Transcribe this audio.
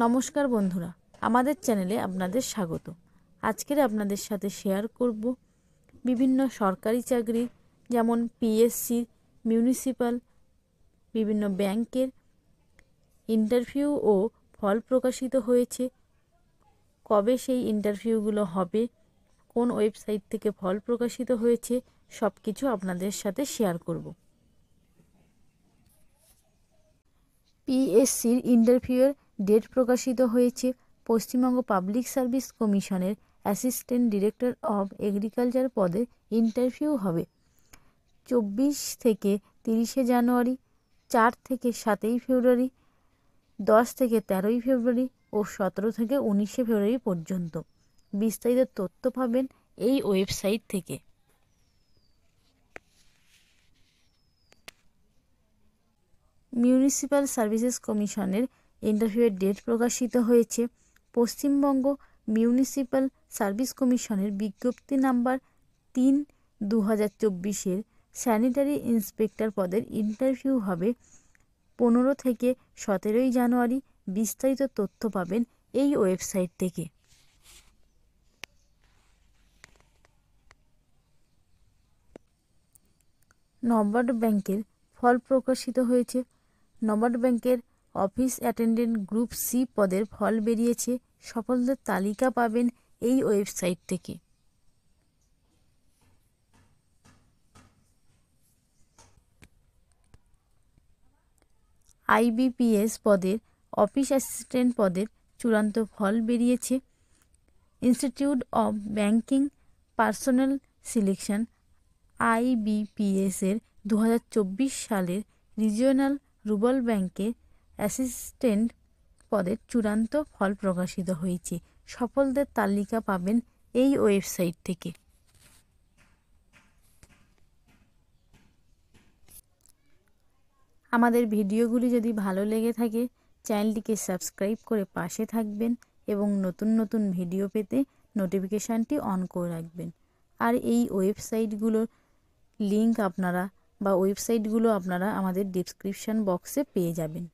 নমস্কার বন্ধুরা, আমাদের চ্যানেলে আপনাদের স্বাগত। আজকের আপনাদের সাথে শেয়ার করব বিভিন্ন সরকারি চাকরি যেমন পিএসসি, মিউনিসিপ্যাল, বিভিন্ন ব্যাংকের ইন্টারভিউ ও ফল প্রকাশিত হয়েছে। কবে সেই ইন্টারভিউগুলো হবে, কোন ওয়েবসাইট থেকে ফল প্রকাশিত হয়েছে, সব কিছু আপনাদের সাথে শেয়ার করব। পিএসসির ইন্টারভিউয়ের ডেট প্রকাশিত হয়েছে। পশ্চিমবঙ্গ পাবলিক সার্ভিস কমিশনের অ্যাসিস্ট্যান্ট ডিরেক্টর অব এগ্রিকালচার পদে ইন্টারভিউ হবে 24 থেকে 30 জানুয়ারি, 4 থেকে 7 ফেব্রুয়ারি, 10 থেকে 13 ফেব্রুয়ারি ও 17 থেকে 19 ফেব্রুয়ারি পর্যন্ত। বিস্তারিত তথ্য পাবেন এই ওয়েবসাইট থেকে। মিউনিসিপ্যাল সার্ভিসেস কমিশনের ইন্টারভিউয়ের ডেট প্রকাশিত হয়েছে। পশ্চিমবঙ্গ মিউনিসিপ্যাল সার্ভিস কমিশনের বিজ্ঞপ্তি নাম্বার 3/2024 স্যানিটারি ইন্সপেক্টর পদের ইন্টারভিউ হবে 15 থেকে 17 জানুয়ারি। বিস্তারিত তথ্য পাবেন এই ওয়েবসাইট থেকে। নবার্ড ব্যাংকের ফল প্রকাশিত হয়েছে। নবার্ড ব্যাংকের অফিস অ্যাটেন্ডেন্ট গ্রুপ সি পদের ফল বেরিয়েছে। সফলদের তালিকা পাবেন এই ওয়েবসাইট থেকে। আইবিপিএস পদের অফিস অ্যাসিস্ট্যান্ট পদের চূড়ান্ত ফল বেরিয়েছে। Institute of banking personnel selection আইবিপিএসের 2024 সালের রিজিওনাল রুরাল ব্যাংকের অ্যাসিস্ট্যান্ট পদের চূড়ান্ত ফল প্রকাশিত হয়েছে। সফলদের তালিকা পাবেন এই ওয়েবসাইট থেকে। আমাদের ভিডিওগুলি যদি ভালো লেগে থাকে চ্যানেলটিকে সাবস্ক্রাইব করে পাশে থাকবেন এবং নতুন নতুন ভিডিও পেতে নোটিফিকেশানটি অন করে রাখবেন। আর এই ওয়েবসাইটগুলোর লিঙ্ক আপনারা আমাদের ডেসক্রিপশন বক্সে পেয়ে যাবেন।